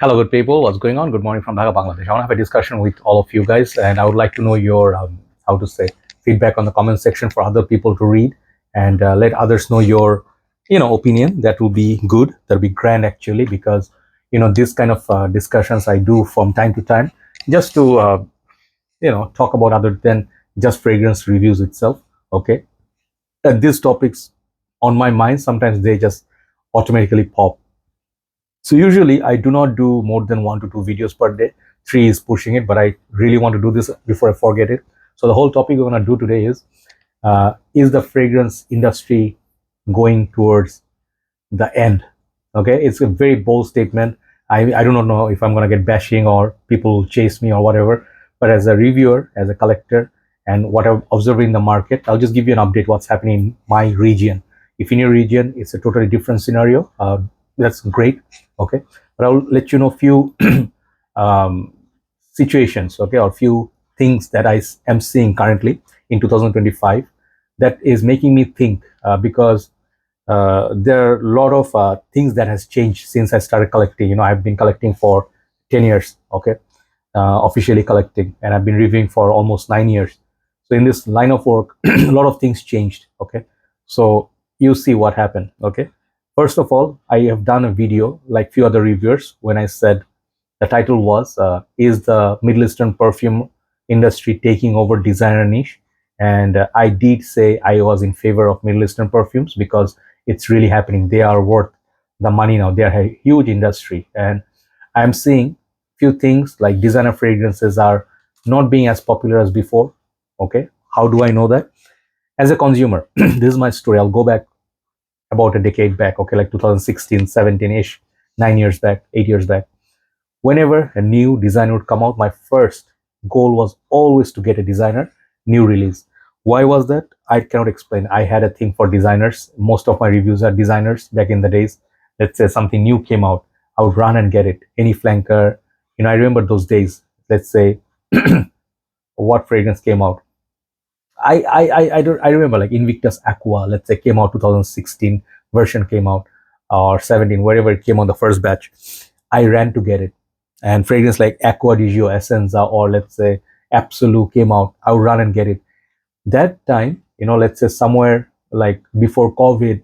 Hello, good people. What's going on? Good morning from Dhaka, Bangladesh. I want to have a discussion with all of you guys, and I would like to know your feedback on the comment section for other people to read, and let others know your opinion. That will be good. That'll be grand actually, because this kind of discussions I do from time to time, just to talk about other than just fragrance reviews itself. Okay, these topics on my mind sometimes they just automatically pop. So usually I do not do more than 1 to 2 videos per day. 3 is pushing it, but I really want to do this before I forget it. So the whole topic we're going to do today is the fragrance industry going towards the end? Okay, it's a very bold statement. I do not know if I'm going to get bashing or people will chase me or whatever. But as a reviewer, as a collector, and what I'm observing in the market, I'll just give you an update what's happening in my region. If in your region it's a totally different scenario, that's great. Okay, but I'll let you know few um, situations, okay, or few things that I am seeing currently in 2025 that is making me think, because there are a lot of things that has changed since I started collecting. I've been collecting for 10 years, okay, officially collecting, and I've been reviewing for almost 9 years. So in this line of work, a lot of things changed, okay. So you see what happened, okay. First of all, I have done a video like few other reviewers when I said the title was is the Middle Eastern perfume industry taking over designer niche? And I did say I was in favor of Middle Eastern perfumes because it's really happening. They are worth the money now. They are a huge industry, and I'm seeing few things like designer fragrances are not being as popular as before. Okay, how do I know that? As a consumer, this is my story. I'll go back about a decade back. Okay, like 2016, 17-ish, 9 years back, 8 years back. Whenever a new design would come out, my first goal was always to get a designer new release. Why was that? I cannot explain. I had a thing for designers. Most of my reviews are designers back in the days. Let's say something new came out, I would run and get it. Any flanker, I remember those days. Let's say what fragrance came out. I remember like Invictus Aqua, let's say, came out 2016 version came out, or 17, wherever it came on the first batch. I ran to get it. And fragrance like Aqua di Gio Essenza, or let's say Absolute came out, I would run and get it. That time, let's say somewhere like before COVID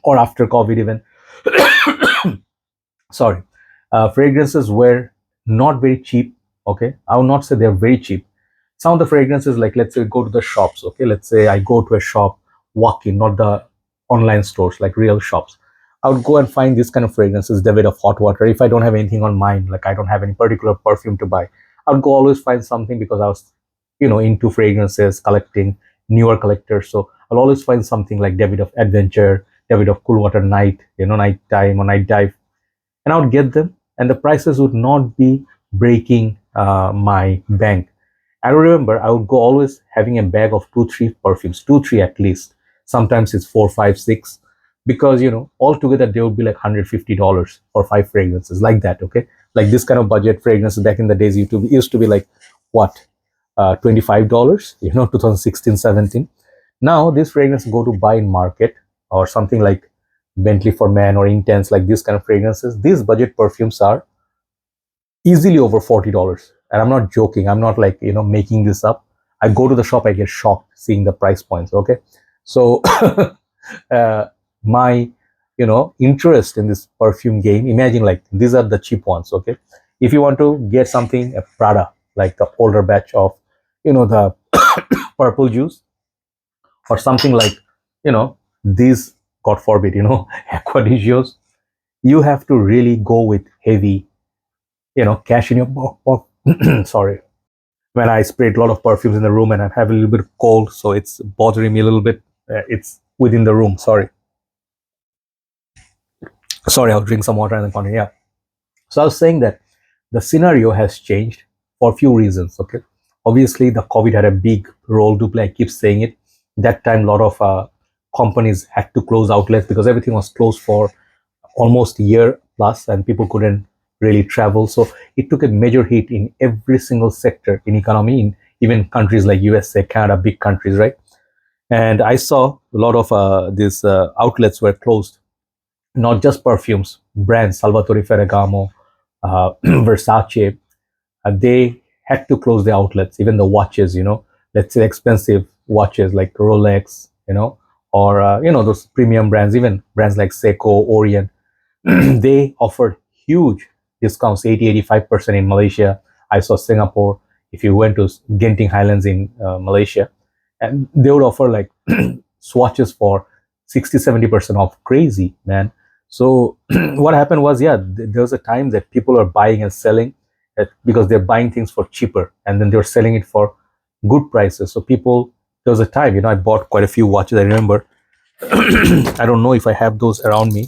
or after COVID even, sorry, fragrances were not very cheap. Okay, I would not say they're very cheap. Some of the fragrances, like let's say go to the shops. Okay, let's say I go to a shop, walk in, not the online stores, like real shops. I would go and find this kind of fragrances, David of hot water. If I don't have anything on mind, like I don't have any particular perfume to buy, I would go always find something, because I was into fragrances, collecting, newer collectors. So I'll always find something like David of adventure, David of cool water night, night time or night dive, and I would get them, and the prices would not be breaking my bank. I remember I would go always having a bag of 2 3 perfumes, 2 3 at least. Sometimes it's 4 5 6, because altogether they would be like $150 for 5 fragrances, like that. Okay, like this kind of budget fragrances back in the days used to be like what, $25, 2016 17. Now this fragrance go to buy in market, or something like Bentley for Men or Intense, like this kind of fragrances. These budget perfumes are easily over $40, and I'm not joking. I'm not like making this up. I go to the shop, I get shocked seeing the price points. Okay, so my interest in this perfume game, imagine like these are the cheap ones. Okay, if you want to get something, a Prada, like the older batch of the purple juice, or something like these, god forbid, aquadisios, you have to really go with heavy cash in your sorry, when I sprayed a lot of perfumes in the room and I have a little bit of cold, so it's bothering me a little bit. It's within the room. Sorry, I'll drink some water and then continue. Yeah. So I was saying that the scenario has changed for a few reasons. Okay, obviously the COVID had a big role to play. I keep saying it. That time, a lot of companies had to close outlets because everything was closed for almost a year plus, and people couldn't really travel. So it took a major hit in every single sector in economy, in even countries like USA, Canada, big countries, right? And I saw a lot of these outlets were closed. Not just perfumes, brands, Salvatore Ferragamo, Versace, they had to close the outlets. Even the watches, let's say expensive watches like Rolex, or those premium brands, even brands like Seiko, Orient, they offered huge discounts, 80-85% in Malaysia. I saw Singapore. If you went to Genting Highlands in Malaysia, and they would offer like swatches for 60-70% off. Crazy, man. So what happened was, yeah, there was a time that people are buying and selling because they're buying things for cheaper, and then they're selling it for good prices. So people, there was a time, I bought quite a few watches. I remember, I don't know if I have those around me.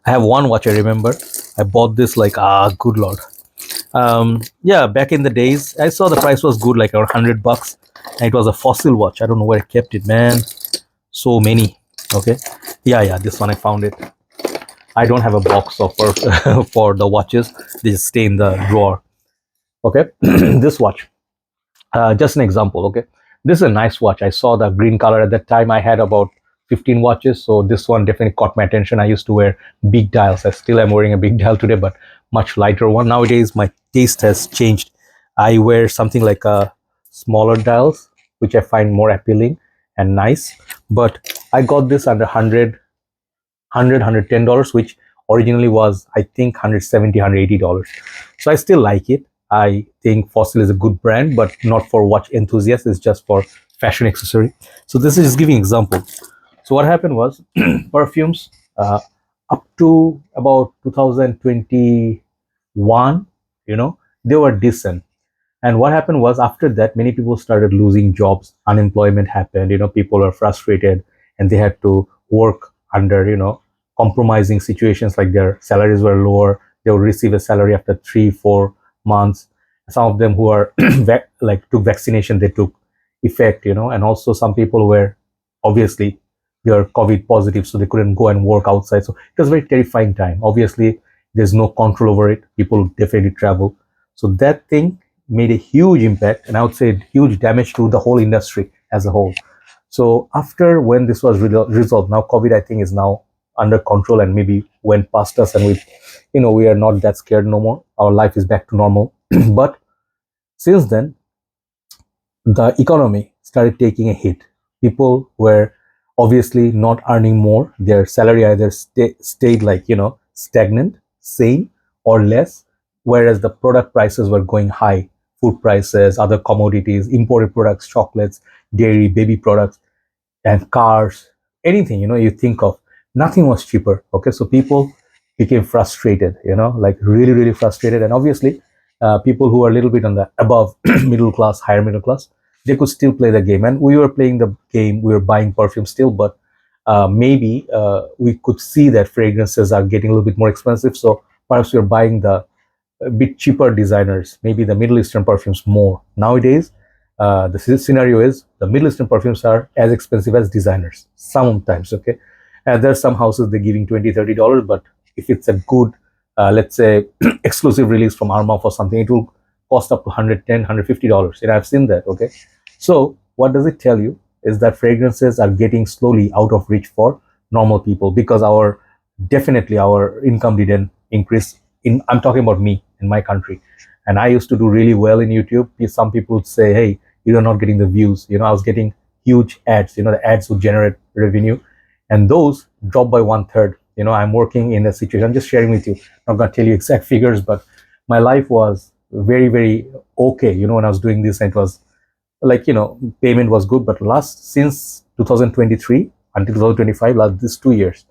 I have one watch I remember. I bought this like, good lord. Yeah, back in the days, I saw the price was good, like around $100, and it was a fossil watch. I don't know where I kept it, man. So many. Okay, yeah, this one I found it. I don't have a box of for the watches. They just stay in the drawer. Okay, this watch. Just an example. Okay, this is a nice watch. I saw the green color at that time. I had about 15 watches, so this one definitely caught my attention. I used to wear big dials. I still am wearing a big dial today, but much lighter one. Nowadays my taste has changed. I wear something like a smaller dials, which I find more appealing and nice. But I got this under 100 $110, which originally was, I think, 170 $180. So I still like it. I think Fossil is a good brand, but not for watch enthusiasts. It's just for fashion accessory. So this is just giving example. So what happened was, perfumes, up to about 2021, they were decent. And what happened was, after that, many people started losing jobs. Unemployment happened. People are frustrated, and they had to work under, compromising situations, like their salaries were lower. They would receive a salary after 3-4 months. Some of them who are like took vaccination, they took effect, and also some people were, obviously, they are COVID positive, so they couldn't go and work outside. So it was a very terrifying time. Obviously, there's no control over it. People definitely travel. So that thing made a huge impact, and I would say huge damage to the whole industry as a whole. So after, when this was resolved, now COVID, I think, is now under control and maybe went past us, and we are not that scared no more. Our life is back to normal. But since then, the economy started taking a hit. People were obviously not earning more. Their salary either stayed like, stagnant, same, or less, whereas the product prices were going high. Food prices, other commodities, imported products, chocolates, dairy, baby products, and cars, anything, you think of, nothing was cheaper. Okay, so people became frustrated, like really, really frustrated. And obviously, people who are a little bit on the above middle class, higher middle class, they could still play the game. And we were playing the game, we were buying perfume still, but maybe we could see that fragrances are getting a little bit more expensive. So perhaps we are buying the a bit cheaper designers, maybe the Middle Eastern perfumes more. Nowadays, the scenario is the Middle Eastern perfumes are as expensive as designers sometimes. Okay, and there's some houses they're giving $20-30, but if it's a good, let's say, exclusive release from Armaf or something, it will cost up to $110-150. And I've seen that. Okay, so what does it tell you is that fragrances are getting slowly out of reach for normal people, because definitely our income didn't increase. I'm talking about me in my country, and I used to do really well in YouTube. Some people would say, hey, you're not getting the views. I was getting huge ads. The ads would generate revenue, and those dropped by 1/3. I'm working in a situation, I'm just sharing with you, I'm not going to tell you exact figures, but my life was very, very okay, when I was doing this. And it was like, payment was good. But since 2023 until 2025, these 2 years,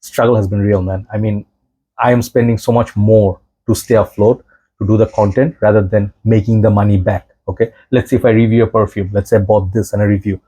struggle has been real, man. I mean, I am spending so much more to stay afloat, to do the content, rather than making the money back. Okay, let's see, if I review a perfume, let's say I bought this and I review,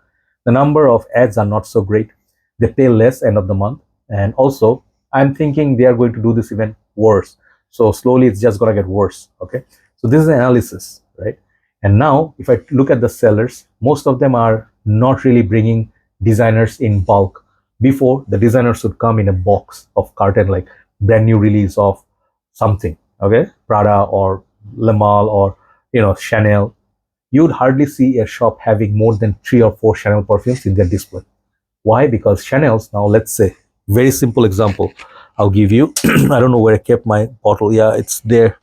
the number of ads are not so great. They pay less end of the month. And also, I'm thinking they are going to do this even worse. So slowly it's just going to get worse. Okay, so this is an analysis, right? And now if I look at the sellers, most of them are not really bringing designers in bulk. Before, the designers would come in a box of carton, like brand new release of something, okay, Prada or Lamal or Chanel. You'd hardly see a shop having more than 3 or 4 Chanel perfumes in their display. Why? Because Chanel's now, let's say, very simple example, I'll give you. I don't know where I kept my bottle. Yeah, it's there.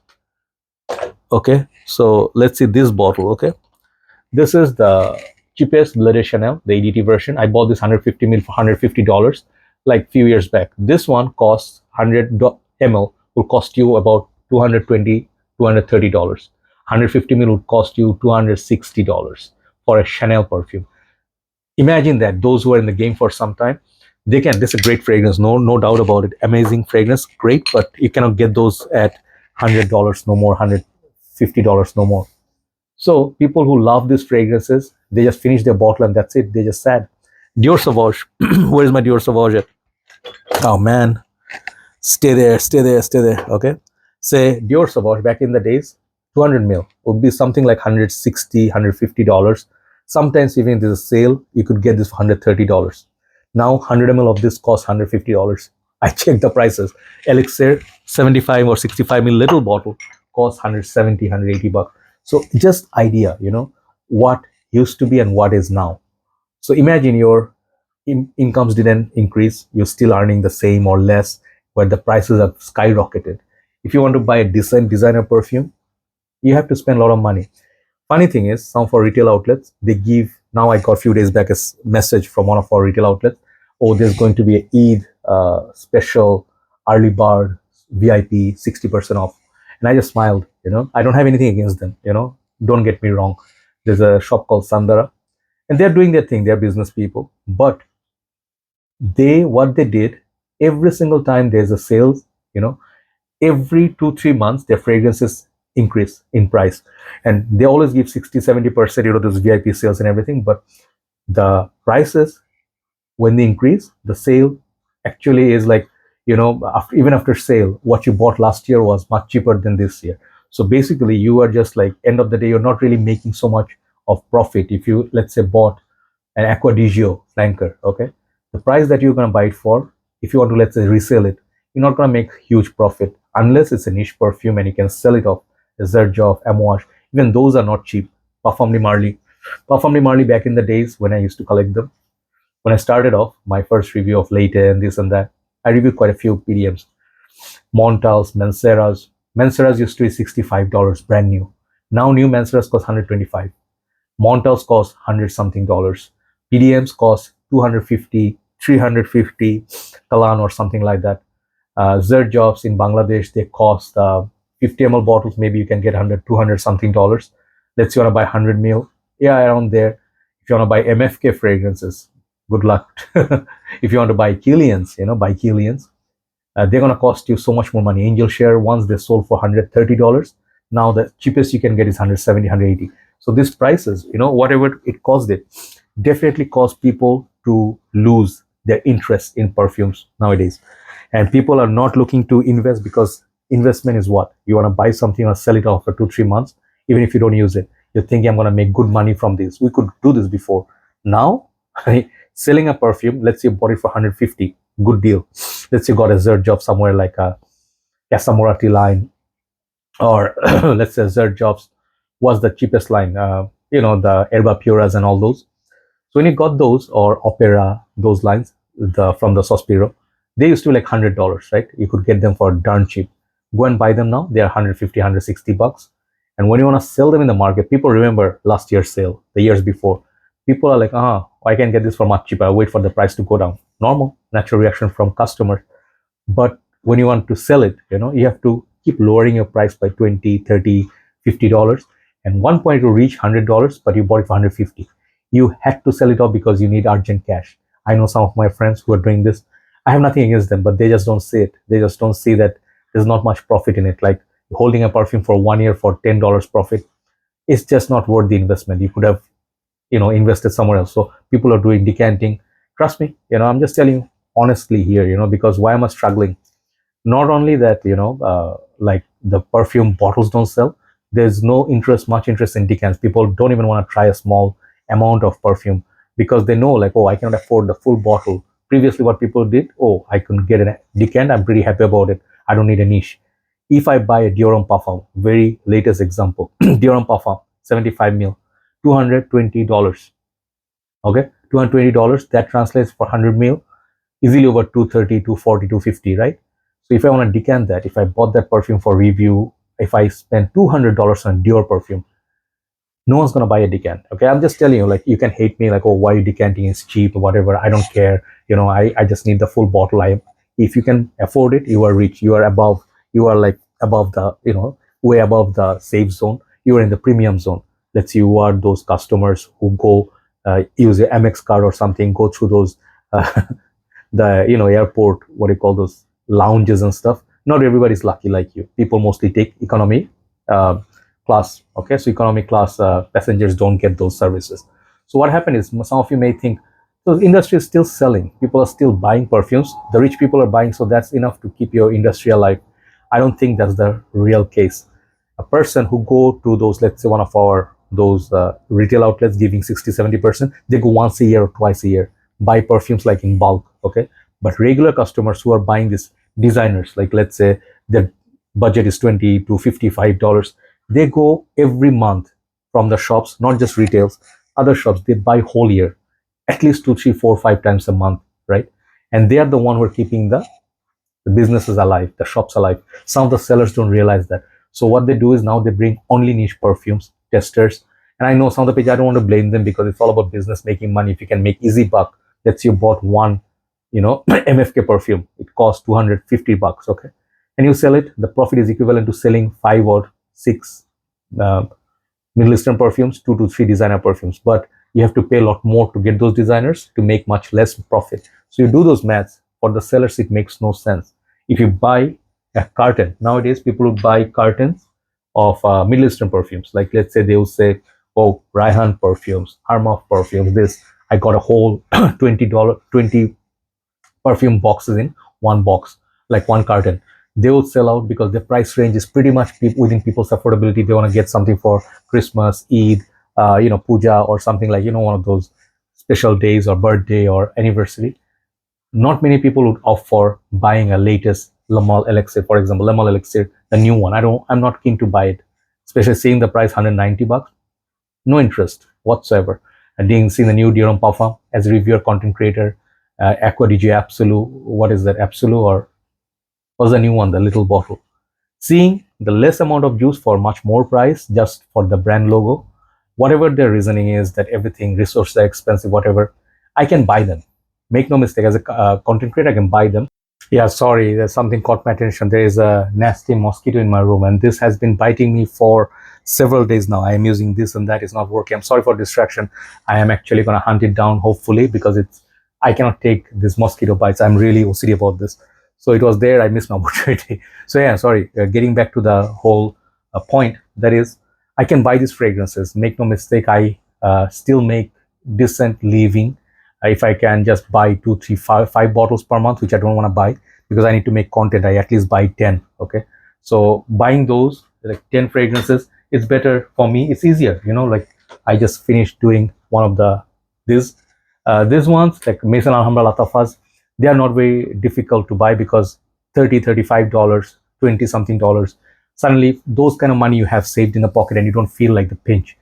Okay, so let's see this bottle. Okay, this is the cheapest Bloody Chanel, the EDT version. I bought this 150 ml for $150 like few years back. This one costs 100 ml will cost you about $220, $230. 150 ml would cost you $260 for a Chanel perfume. Imagine that those who are in the game for some time, they can. This is a great fragrance, no doubt about it. Amazing fragrance, great, but you cannot get those at $100 no more, $150 no more. So people who love these fragrances, they just finish their bottle and that's it. They just sad. Dior Sauvage. Where is my Dior Sauvage at? Oh man, stay there, stay there, stay there. Okay. Say Dior Sauvage back in the days, 200 mil would be something like 160, $150. Sometimes even if there's a sale, you could get this for $130. Now 100 ml of this costs $150. I checked the prices. Elixir 75 or 65 ml little bottle costs 170, 180 bucks. So just idea, what used to be and what is now. So imagine your incomes didn't increase, you're still earning the same or less, where the prices have skyrocketed. If you want to buy a decent designer perfume, you have to spend a lot of money. Funny thing is, some of our retail outlets, they give, now I got a few days back a message from one of our retail outlets, oh, there's going to be an Eid special early bird VIP 60% off. And I just smiled, I don't have anything against them, don't get me wrong. There's a shop called Sandara, and they're doing their thing, they're business people. But what they did, every single time there's a sales, every 2-3 months their fragrances increase in price, and they always give 60-70%, those VIP sales and everything. But the prices, when they increase, the sale actually is like, even after sale, what you bought last year was much cheaper than this year. So basically you are just like, end of the day, you're not really making so much of profit. If you, let's say, bought an Acqua di Gio flanker, okay, the price that you're going to buy it for, if you want to, let's say, resell it, you're not going to make huge profit unless it's a niche perfume and you can sell it off. Zerjoff, Amouage, even those are not cheap. Parfum de Marly back in the days when I used to collect them, when I started off my first review of Leite and this and that, I reviewed quite a few PDMs. Montals, Manceras used to be $65 brand new. Now new Manceras cost $125. Montals cost 100 something dollars. PDMs cost 250, 350, Kalan or something like that. Zerjoffs in Bangladesh, they cost 50 ml bottles, maybe you can get 100, 200 something dollars. Let's say you want to buy 100 ml, yeah, around there. If you want to buy MFK fragrances, good luck. If you want to buy Kilians, buy Kilians. They're going to cost you so much more money. Angel Share, once they sold for $130. Now the cheapest you can get is 170, 180. So these prices, whatever it cost, it definitely caused people to lose their interest in perfumes nowadays. And people are not looking to invest, because investment is what? You want to buy something or sell it off for 2-3 months, even if you don't use it. You're thinking, I'm going to make good money from this. We could do this before. Now, selling a perfume, let's say you bought it for 150, good deal. Let's say you got a Zerjoff somewhere like a Casamorati line, or let's say Zerjoffs was the cheapest line, the Erba Puras and all those. So when you got those, or Opera, those lines, from the Sospiro, they used to be like $100, right? You could get them for darn cheap. Go and buy them now. They are 150, 160 bucks. And when you want to sell them in the market, people remember last year's sale, the years before. People are like, I can get this for much cheaper. I wait for the price to go down. Normal, natural reaction from customers. But when you want to sell it, you have to keep lowering your price by 20, 30, $50. And one point it will reach $100, but you bought it for 150. You had to sell it off because you need urgent cash. I know some of my friends who are doing this. I have nothing against them, but they just don't see it. They just don't see that there's not much profit in it. Like holding a perfume for 1 year for $10 profit, it's just not worth the investment. You could have, invested somewhere else. So people are doing decanting. Trust me, I'm just telling you honestly here, because why am I struggling? Not only that, like the perfume bottles don't sell, there's no much interest in decants. People don't even want to try a small amount of perfume because they know, like, oh, I cannot afford the full bottle. Previously, what people did, oh, I can get a decant, I'm pretty happy about it. I don't need a niche. If I buy a Dior Homme Parfum, very latest example, Dior Homme Parfum, 75 mil, $220. Okay, $220, that translates for 100 mil, easily over 230, 240, 250, right? So if I want to decant that, if I bought that perfume for review, if I spend $200 on Dior perfume, no one's gonna buy a decant. Okay, I'm just telling you, like, you can hate me, like, oh, why you decanting is cheap or whatever. I don't care. I just need the full bottle. If you can afford it, you are rich. You are above. You are like above the, way above the safe zone. You are in the premium zone. Let's say you are those customers who go use your MX card or something, go through those uh, the airport, what do you call those lounges and stuff. Not everybody's lucky like you. People mostly take economy uh, class. Okay, so economy class passengers don't get those services. So what happened is, some of you may think, so the industry is still selling, people are still buying perfumes, the rich people are buying, so that's enough to keep your industry alive. I don't think that's the real case. A person who go to those, let's say one of our those retail outlets giving 60-70%, they go once a year or twice a year, buy perfumes like in bulk. Okay, but regular customers who are buying these designers, like let's say their budget is 20 to $55, they go every month from the shops, not just retails, other shops, they buy whole year, at least 2, 3, 4, 5 times a month, right? And they are the one who are keeping the business is alive, the shop's alive. Some of the sellers don't realize that. So what they do is now they bring only niche perfumes, testers. And I know some of the page, I don't want to blame them because it's all about business, making money. If you can make easy buck, let's say you bought one, MFK perfume, it costs $250, okay? And you sell it, the profit is equivalent to selling 5 or 6 uh, Middle Eastern perfumes, 2 to 3 designer perfumes. But you have to pay a lot more to get those designers to make much less profit. So you do those maths. For the sellers, it makes no sense. If you buy a carton, nowadays people will buy cartons of Middle Eastern perfumes. Like let's say they will say, oh, Raihan perfumes, Armaf perfumes, this. I got a whole $20, 20 perfume boxes in one box, like one carton. They will sell out because the price range is pretty much within people's affordability. They want to get something for Christmas, Eid, puja, or something like, one of those special days or birthday or anniversary. Not many people would opt for buying a latest Lamal Elixir, for example. Lamal Elixir, the new one. I'm not keen to buy it, especially seeing the price $190. No interest whatsoever. And being seeing the new Dior Parfum as a reviewer, content creator, Aqua DJ Absolute. What is that? Absolute, or what's the new one? The little bottle. Seeing the less amount of juice for much more price just for the brand logo. Whatever their reasoning is that everything resources are expensive, whatever, I can buy them. Make no mistake, as a content creator, I can buy them. Yeah, sorry, there's something caught my attention. There is a nasty mosquito in my room, and this has been biting me for several days now. I am using this and that is not working. I'm sorry for distraction. I am actually going to hunt it down, hopefully, because I cannot take this mosquito bites. I'm really OCD about this. So it was there. I missed my opportunity. So yeah, sorry. Getting back to the whole point, that is, I can buy these fragrances. Make no mistake, I still make decent living if I can just buy 2, 3, 5 bottles per month, which I don't want to buy because I need to make content. I at least buy 10. Okay, so buying those like 10 fragrances, it's better for me. It's easier, like I just finished doing one of these ones like Maison Alhambra Latafas. They are not very difficult to buy because $30, $35, 20 something dollars. Suddenly, those kind of money you have saved in the pocket and you don't feel like the pinch.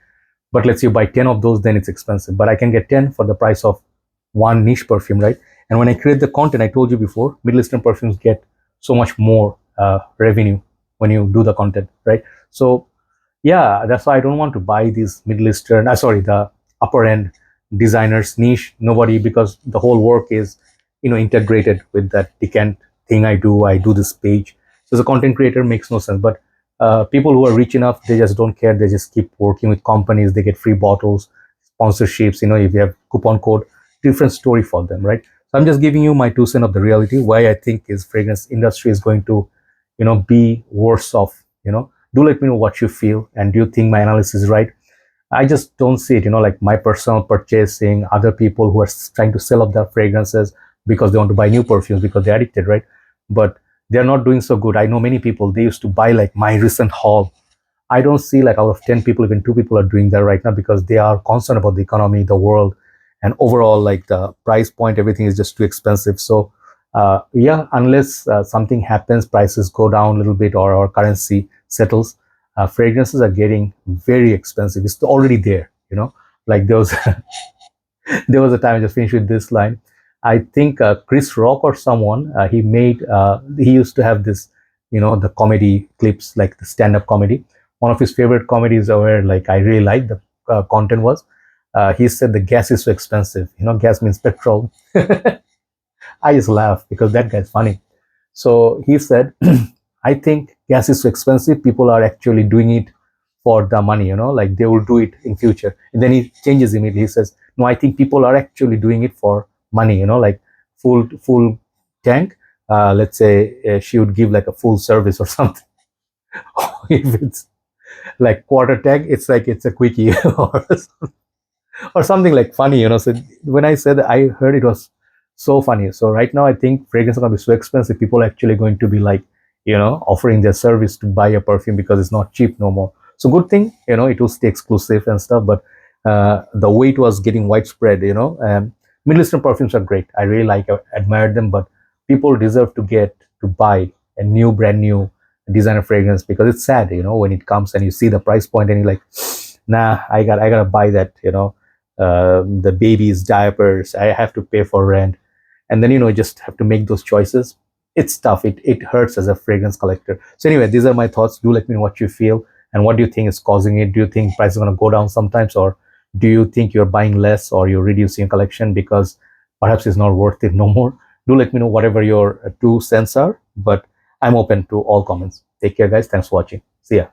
But let's say you buy 10 of those, then it's expensive. But I can get 10 for the price of one niche perfume, right? And when I create the content, I told you before, Middle Eastern perfumes get so much more revenue when you do the content, right? So yeah, that's why I don't want to buy these Middle Eastern, the upper end designers niche. Nobody, because the whole work is, integrated with that Decant thing I do. I do this page. So as a content creator, makes no sense. But people who are rich enough, they just don't care. They just keep working with companies. They get free bottles, sponsorships. If you have coupon code, different story for them, right? So I'm just giving you my 2 cents of the reality. Why I think is fragrance industry is going to, be worse off. Do let me know what you feel, and do you think my analysis is right? I just don't see it, like my personal purchasing, other people who are trying to sell up their fragrances because they want to buy new perfumes because they're addicted, right? But they're not doing so good. I know many people, they used to buy like my recent haul. I don't see like out of 10 people, even 2 people are doing that right now because they are concerned about the economy, the world, and overall, like the price point, everything is just too expensive. So yeah, unless something happens, prices go down a little bit or our currency settles, fragrances are getting very expensive. It's already there, like there was there was a time I just finished with this line. I think Chris Rock or someone, he used to have this, the comedy clips, like the stand-up comedy. One of his favorite comedies where like I really liked the content was, he said the gas is so expensive. Gas means petrol. I just laugh because that guy's funny. So he said, I think gas is so expensive. People are actually doing it for the money, like they will do it in future. And then he changes immediately. He says, no, I think people are actually doing it for money, like full tank. Let's say she would give like a full service or something. If it's like quarter tank, it's like it's a quickie or something like funny, So when I said that, I heard it was so funny. So right now, I think fragrances are going to be so expensive. People are actually going to be like, offering their service to buy a perfume because it's not cheap no more. So good thing, it will stay exclusive and stuff. But the way it was getting widespread, Middle Eastern perfumes are great. I really like, admire them. But people deserve to buy a brand new designer fragrance because it's sad, when it comes and you see the price point and you're like, nah, I gotta buy that, the baby's diapers, I have to pay for rent, and then just have to make those choices. It's tough. It hurts as a fragrance collector. So anyway, these are my thoughts. Do let me know what you feel and what do you think is causing it. Do you think price is going to go down sometimes, or do you think you're buying less or you're reducing your collection because perhaps it's not worth it no more? Do let me know whatever your 2 cents are, but I'm open to all comments. Take care, guys. Thanks for watching. See ya.